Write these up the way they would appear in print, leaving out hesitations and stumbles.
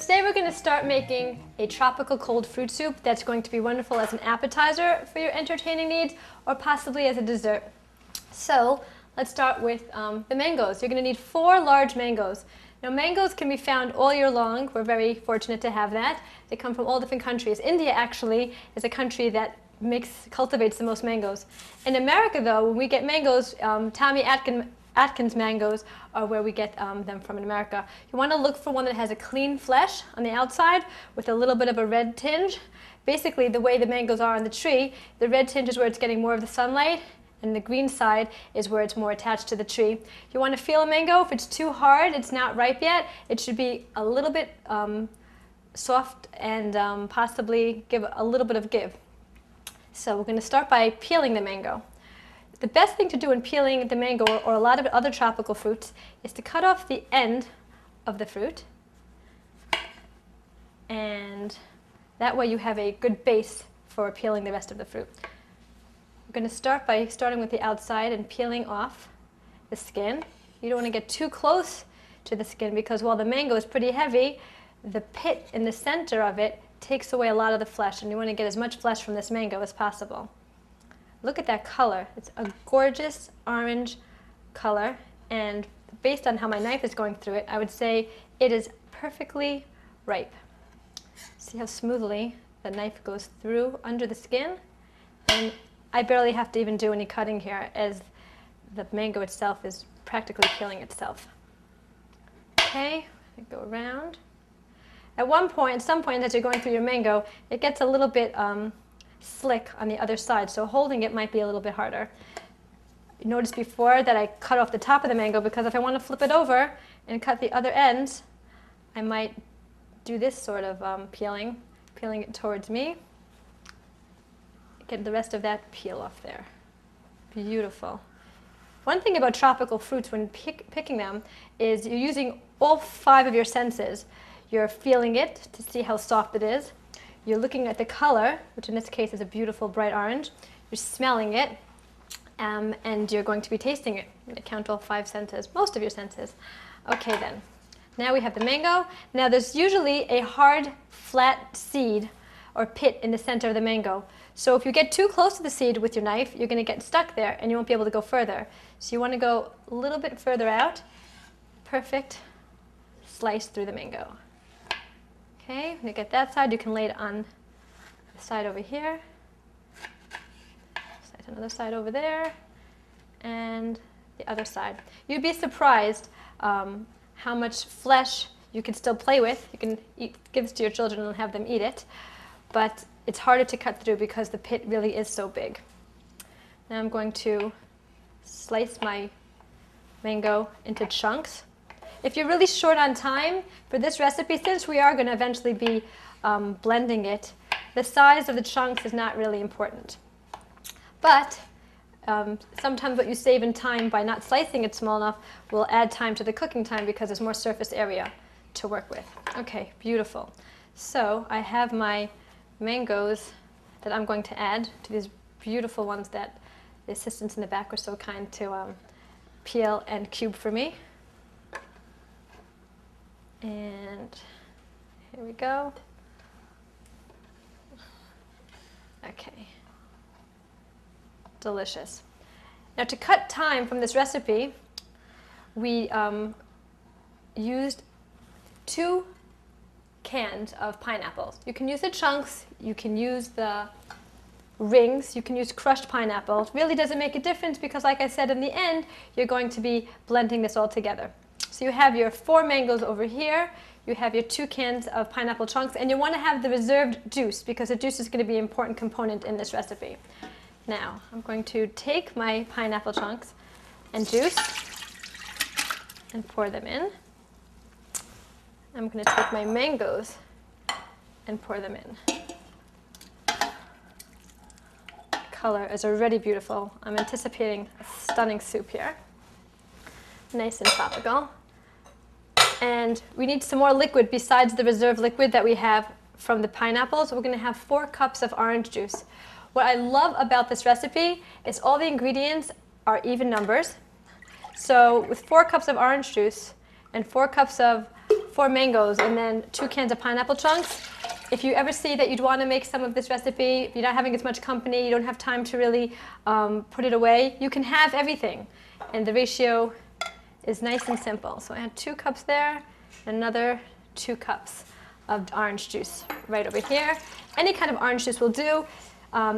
today we're going to start making a tropical cold fruit soup that's going to be wonderful as an appetizer for your entertaining needs or possibly as a dessert. So let's start with the mangoes. You're going to need 4 large mangoes. Now mangoes can be found all year long. We're very fortunate to have that. They come from all different countries. India actually is a country that cultivates the most mangoes. In America though, when we get mangoes, Tommy Atkins mangoes are where we get them from in America. You want to look for one that has a clean flesh on the outside with a little bit of a red tinge. Basically, the way the mangoes are on the tree, the red tinge is where it's getting more of the sunlight, and the green side is where it's more attached to the tree. You want to feel a mango. If it's too hard, it's not ripe yet. It should be a little bit soft and possibly give a little bit of give. So we're going to start by peeling the mango. The best thing to do in peeling the mango or a lot of other tropical fruits is to cut off the end of the fruit, and that way you have a good base for peeling the rest of the fruit. We're going to start by starting with the outside and peeling off the skin. You don't want to get too close to the skin because while the mango is pretty heavy, the pit in the center of it takes away a lot of the flesh, and you want to get as much flesh from this mango as possible. Look at that color. It's a gorgeous orange color, and based on how my knife is going through it, I would say it is perfectly ripe. See how smoothly the knife goes through under the skin? And I barely have to even do any cutting here, as the mango itself is practically peeling itself. Okay, go around. At some point as you're going through your mango, it gets a little bit slick on the other side, so holding it might be a little bit harder. You noticed before that I cut off the top of the mango because if I want to flip it over and cut the other end, I might do this sort of peeling it towards me. Get the rest of that peel off there. Beautiful. One thing about tropical fruits when picking them is you're using all 5 of your senses. You're feeling it to see how soft it is. You're looking at the color, which in this case is a beautiful bright orange. You're smelling it, and you're going to be tasting it. You're going to count all 5 senses, most of your senses. Okay then, now we have the mango. Now there's usually a hard, flat seed or pit in the center of the mango. So if you get too close to the seed with your knife, you're going to get stuck there and you won't be able to go further. So you want to go a little bit further out. Perfect slice through the mango. Okay, when you get that side, you can lay it on the side over here. Another side over there, and the other side. You'd be surprised how much flesh you can still play with. You can give this to your children and have them eat it, but it's harder to cut through because the pit really is so big. Now I'm going to slice my mango into chunks. If you're really short on time for this recipe, since we are going to eventually be blending it, the size of the chunks is not really important. But sometimes what you save in time by not slicing it small enough will add time to the cooking time because there's more surface area to work with. Okay, beautiful. So I have my mangoes that I'm going to add to these beautiful ones that the assistants in the back were so kind to peel and cube for me. And here we go. Okay. Delicious. Now to cut time from this recipe, we used 2 cans of pineapples. You can use the chunks, you can use the rings, you can use crushed pineapple. It really doesn't make a difference because like I said, in the end, you're going to be blending this all together. So you have your 4 mangoes over here, you have your 2 cans of pineapple chunks, and you want to have the reserved juice because the juice is going to be an important component in this recipe. Now, I'm going to take my pineapple chunks and juice and pour them in. I'm going to take my mangoes and pour them in. The color is already beautiful. I'm anticipating a stunning soup here. Nice and tropical. And we need some more liquid besides the reserve liquid that we have from the pineapples. We're going to have 4 cups of orange juice. What I love about this recipe is all the ingredients are even numbers. So with 4 cups of orange juice and 4 cups of 4 mangoes and then 2 cans of pineapple chunks. If you ever see that you'd want to make some of this recipe, if you're not having as much company, you don't have time to really put it away, you can have everything. And the ratio is nice and simple. So I had 2 cups there, and another 2 cups of orange juice right over here. Any kind of orange juice will do.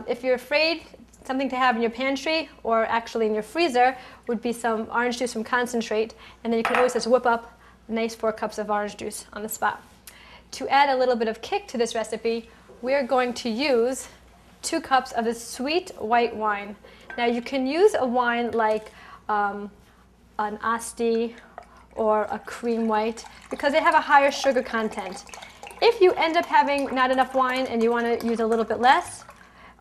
If you're afraid, something to have in your pantry or actually in your freezer would be some orange juice from concentrate, and then you can always just whip up a nice 4 cups of orange juice on the spot. To add a little bit of kick to this recipe, we're going to use 2 cups of this sweet white wine. Now you can use a wine like an Asti or a cream white because they have a higher sugar content. If you end up having not enough wine and you want to use a little bit less,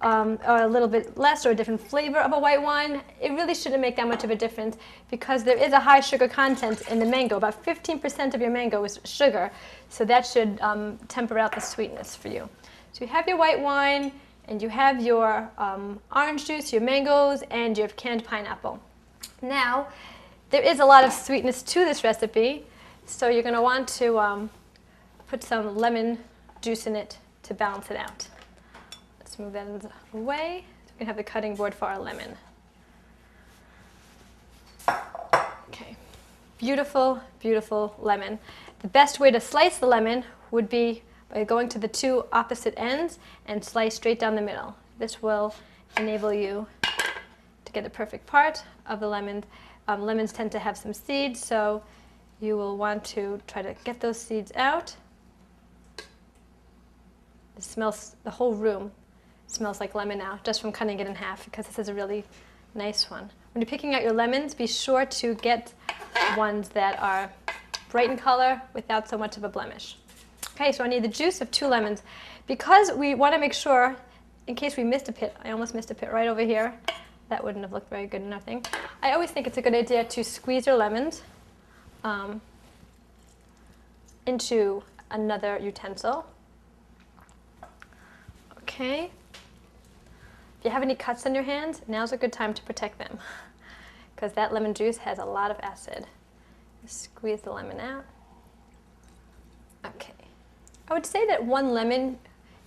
or a little bit less or a different flavor of a white wine, it really shouldn't make that much of a difference because there is a high sugar content in the mango. About 15% of your mango is sugar, so that should temper out the sweetness for you. So you have your white wine, and you have your orange juice, your mangoes, and your canned pineapple. Now, there is a lot of sweetness to this recipe, so you're going to want to put some lemon juice in it to balance it out. Let's move that away. So we can have the cutting board for our lemon. Okay, beautiful, beautiful lemon. The best way to slice the lemon would be by going to the 2 opposite ends and slice straight down the middle. This will enable you to get the perfect part of the lemon. Lemons tend to have some seeds, so you will want to try to get those seeds out. It smells, the whole room smells like lemon now, just from cutting it in half, because this is a really nice one. When you're picking out your lemons, be sure to get ones that are bright in color without so much of a blemish. Okay, so I need the juice of 2 lemons. Because we want to make sure, in case we missed a pit, I almost missed a pit right over here. That wouldn't have looked very good, nothing. I always think it's a good idea to squeeze your lemons into another utensil. Okay. If you have any cuts on your hands, now's a good time to protect them because that lemon juice has a lot of acid. Squeeze the lemon out. Okay. I would say that 1 lemon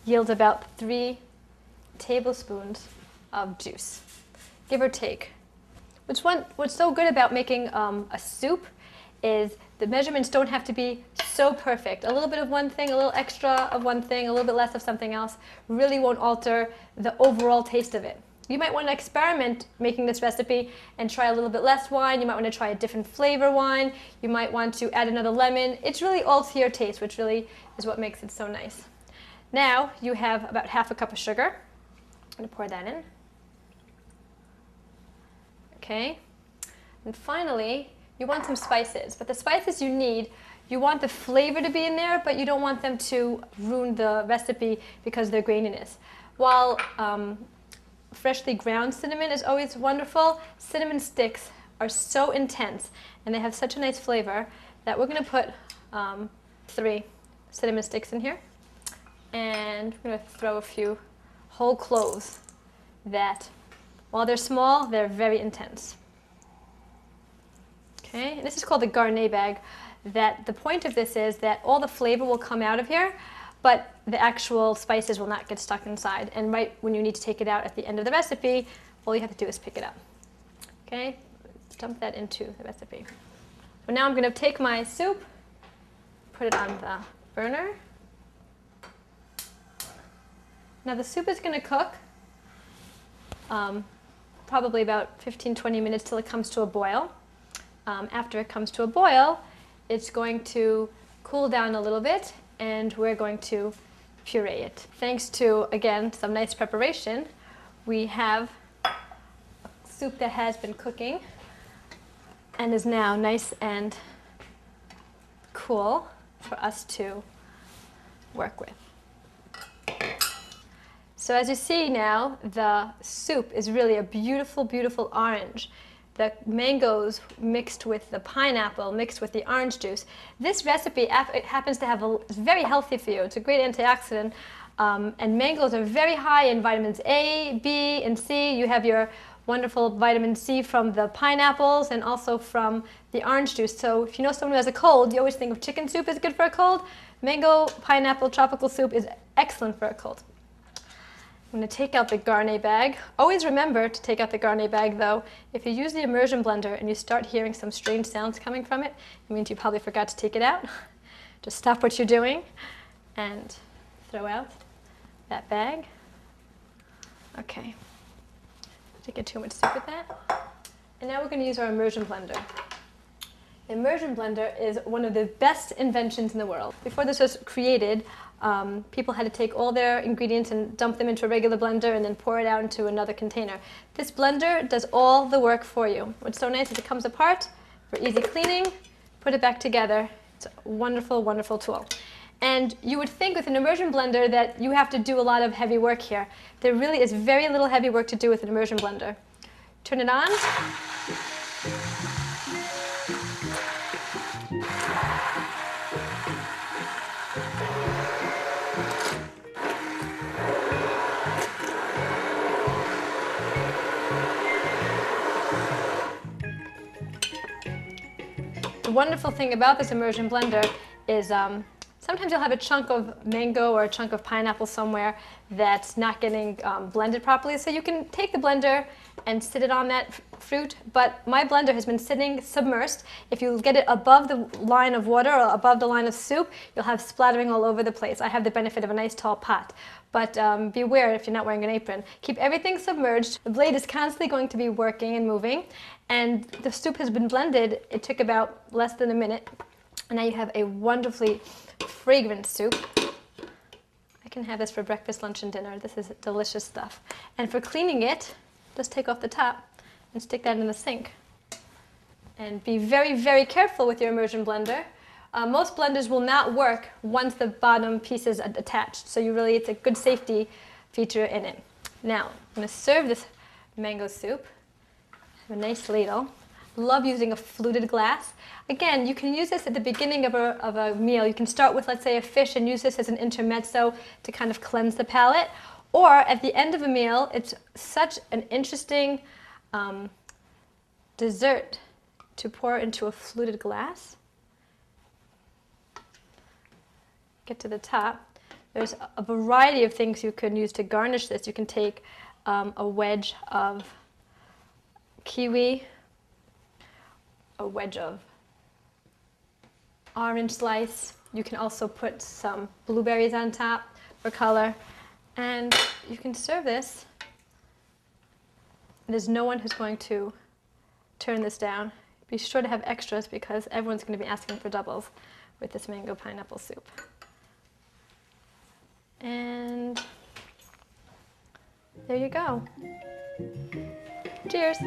yields about 3 tablespoons of juice, give or take. What's so good about making a soup is the measurements don't have to be so perfect. A little bit of one thing, a little extra of one thing, a little bit less of something else really won't alter the overall taste of it. You might want to experiment making this recipe and try a little bit less wine. You might want to try a different flavor wine. You might want to add another lemon. It's really all to your taste, which really is what makes it so nice. Now you have about half a cup of sugar. I'm going to pour that in. Okay. And finally, you want some spices, but the spices you need, you want the flavor to be in there, but you don't want them to ruin the recipe because of their graininess. While freshly ground cinnamon is always wonderful, cinnamon sticks are so intense and they have such a nice flavor that we're going to put 3 cinnamon sticks in here, and we're going to throw a few whole cloves that, while they're small, they're very intense. Okay, and this is called the garnet bag. That the point of this is that all the flavor will come out of here, but the actual spices will not get stuck inside. And right when you need to take it out at the end of the recipe, all you have to do is pick it up. Okay, dump that into the recipe. So now I'm going to take my soup, put it on the burner. Now the soup is going to cook probably about 15-20 minutes till it comes to a boil. After it comes to a boil, it's going to cool down a little bit, and we're going to puree it. Thanks to, again, some nice preparation, we have a soup that has been cooking and is now nice and cool for us to work with. So as you see now, the soup is really a beautiful, beautiful orange. The mangoes mixed with the pineapple, mixed with the orange juice. This recipe, it happens to have it's very healthy for you. It's a great antioxidant. And mangoes are very high in vitamins A, B, and C. You have your wonderful vitamin C from the pineapples and also from the orange juice. So if you know someone who has a cold, you always think of chicken soup is good for a cold. Mango pineapple tropical soup is excellent for a cold. I'm going to take out the garnet bag. Always remember to take out the garnet bag though. If you use the immersion blender and you start hearing some strange sounds coming from it, it means you probably forgot to take it out. Just stop what you're doing and throw out that bag. Okay. Didn't get too much soup with that. And now we're going to use our immersion blender. The immersion blender is one of the best inventions in the world. Before this was created, people had to take all their ingredients and dump them into a regular blender and then pour it out into another container. This blender does all the work for you. What's so nice is it comes apart for easy cleaning. Put it back together. It's a wonderful, wonderful tool. And you would think with an immersion blender that you have to do a lot of heavy work here. There really is very little heavy work to do with an immersion blender. Turn it on. The wonderful thing about this immersion blender is sometimes you'll have a chunk of mango or a chunk of pineapple somewhere that's not getting blended properly. So you can take the blender and sit it on that fruit, but my blender has been sitting submersed. If you get it above the line of water or above the line of soup, you'll have splattering all over the place. I have the benefit of a nice tall pot, but beware if you're not wearing an apron. Keep everything submerged. The blade is constantly going to be working and moving, and the soup has been blended. It took about less than a minute, and now you have a wonderfully fragrant soup. I can have this for breakfast, lunch, and dinner. This is delicious stuff. And for cleaning it, just take off the top and stick that in the sink. And be very, very careful with your immersion blender. Most blenders will not work once the bottom piece is attached. So it's a good safety feature in it. Now, I'm going to serve this mango soup. I have a nice ladle. Love using a fluted glass. Again, you can use this at the beginning of a meal. You can start with, let's say, a fish and use this as an intermezzo to kind of cleanse the palate. Or at the end of a meal, it's such an interesting dessert to pour into a fluted glass. Get to the top. There's a variety of things you can use to garnish this. You can take a wedge of kiwi, a wedge of orange slice. You can also put some blueberries on top for color. And you can serve this. There's no one who's going to turn this down. Be sure to have extras because everyone's going to be asking for doubles with this mango pineapple soup. And there you go. Cheers.